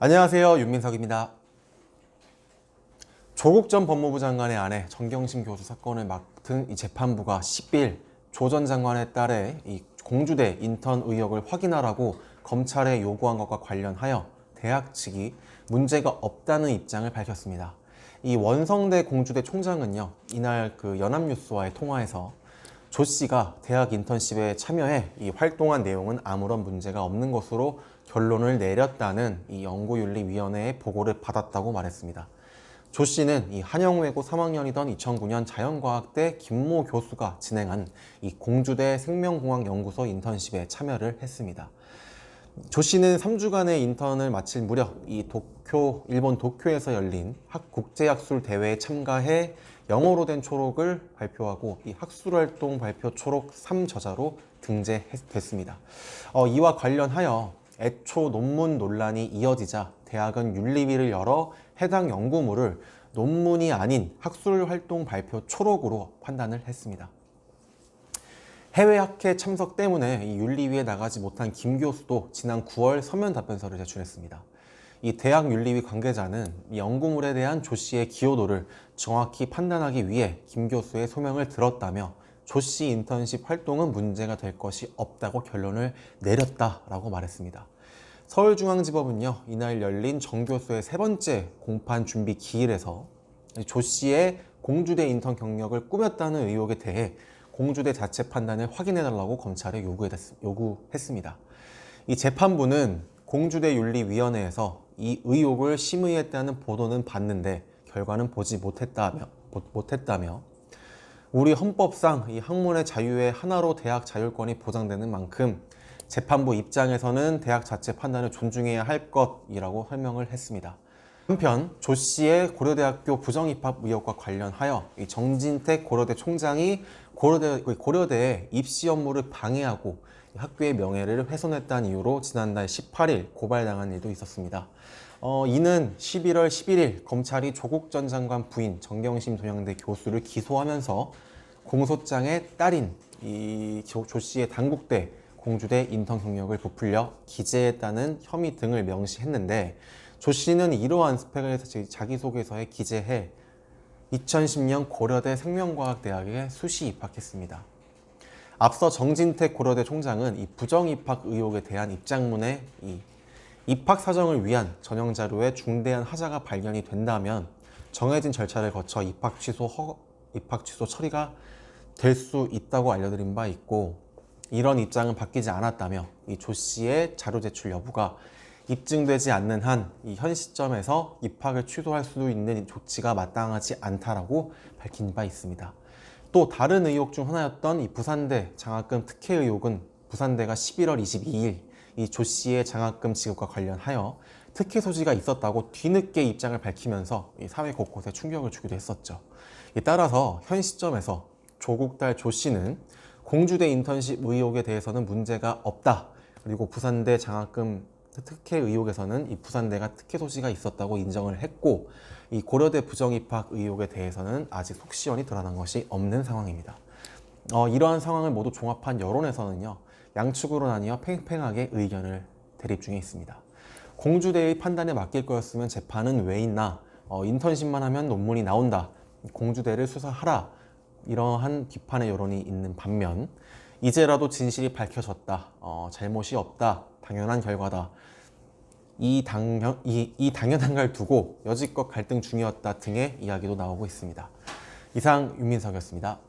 안녕하세요, 윤민석입니다. 조국 전 법무부 장관의 아내 정경심 교수 사건을 맡은 이 재판부가 10일 조 전 장관의 딸의 이 공주대 인턴 의혹을 확인하라고 검찰에 요구한 것과 관련하여 대학 측이 문제가 없다는 입장을 밝혔습니다. 이 원성대 공주대 총장은요, 이날 연합뉴스와의 통화에서 조 씨가 대학 인턴십에 참여해 이 활동한 내용은 아무런 문제가 없는 것으로 결론을 내렸다는 이 연구윤리위원회의 보고를 받았다고 말했습니다. 조 씨는 이 한영외고 3학년이던 2009년 자연과학대 김모 교수가 진행한 이 공주대 생명공학연구소 인턴십에 참여를 했습니다. 조 씨는 3주간의 인턴을 마칠 무렵 일본 도쿄에서 열린 국제학술 대회에 참가해 영어로 된 초록을 발표하고 이 학술활동 발표 초록 3저자로 등재됐습니다. 이와 관련하여 애초 논문 논란이 이어지자 대학은 윤리위를 열어 해당 연구물을 논문이 아닌 학술활동 발표 초록으로 판단을 했습니다. 해외 학회 참석 때문에 이 윤리위에 나가지 못한 김 교수도 지난 9월 서면 답변서를 제출했습니다. 이 대학 윤리위 관계자는 이 연구물에 대한 조 씨의 기여도를 정확히 판단하기 위해 김 교수의 소명을 들었다며 조 씨 인턴십 활동은 문제가 될 것이 없다고 결론을 내렸다라고 말했습니다. 서울중앙지법은요, 이날 열린 정 교수의 세 번째 공판 준비 기일에서 조 씨의 공주대 인턴 경력을 꾸몄다는 의혹에 대해 공주대 자체 판단을 확인해달라고 검찰에 요구했습니다. 이 재판부는 공주대 윤리위원회에서 이 의혹을 심의했다는 보도는 봤는데 결과는 보지 못했다며 우리 헌법상 이 학문의 자유의 하나로 대학 자율권이 보장되는 만큼 재판부 입장에서는 대학 자체 판단을 존중해야 할 것이라고 설명을 했습니다. 한편 조 씨의 고려대학교 부정입학 의혹과 관련하여 이 정진택 고려대 총장이 고려대의 입시 업무를 방해하고 학교의 명예를 훼손했다는 이유로 지난달 18일 고발당한 일도 있었습니다. 이는 11월 11일 검찰이 조국 전 장관 부인 정경심 동양대 교수를 기소하면서 공소장의 딸인 이 조 씨의 단국대 공주대 인턴 경력을 부풀려 기재했다는 혐의 등을 명시했는데 조 씨는 이러한 스펙을 자기소개서에 기재해 2010년 고려대 생명과학대학에 수시 입학했습니다. 앞서 정진택 고려대 총장은 이 부정입학 의혹에 대한 입장문에 이 입학 사정을 위한 전형 자료에 중대한 하자가 발견이 된다면 정해진 절차를 거쳐 입학 취소 처리가 될 수 있다고 알려드린 바 있고, 이런 입장은 바뀌지 않았다며 이 조 씨의 자료 제출 여부가 입증되지 않는 한 이 현 시점에서 입학을 취소할 수 있는 조치가 마땅하지 않다라고 밝힌 바 있습니다. 또 다른 의혹 중 하나였던 이 부산대 장학금 특혜 의혹은 부산대가 11월 22일 이 조 씨의 장학금 지급과 관련하여 특혜 소지가 있었다고 뒤늦게 입장을 밝히면서 이 사회 곳곳에 충격을 주기도 했었죠. 따라서 현 시점에서 조국 딸 조 씨는 공주대 인턴십 의혹에 대해서는 문제가 없다. 그리고 부산대 장학금 특혜 의혹에서는 이 부산대가 특혜 소지가 있었다고 인정을 했고, 이 고려대 부정입학 의혹에 대해서는 아직 속시원이 드러난 것이 없는 상황입니다. 이러한 상황을 모두 종합한 여론에서는요, 양측으로 나뉘어 팽팽하게 의견을 대립 중에 있습니다. 공주대의 판단에 맡길 거였으면 재판은 왜 있나, 인턴십만 하면 논문이 나온다, 공주대를 수사하라, 이러한 비판의 여론이 있는 반면 이제라도 진실이 밝혀졌다, 잘못이 없다, 당연한 결과다, 이 당연한 걸 두고 여지껏 갈등 중이었다 등의 이야기도 나오고 있습니다. 이상 윤민석이었습니다.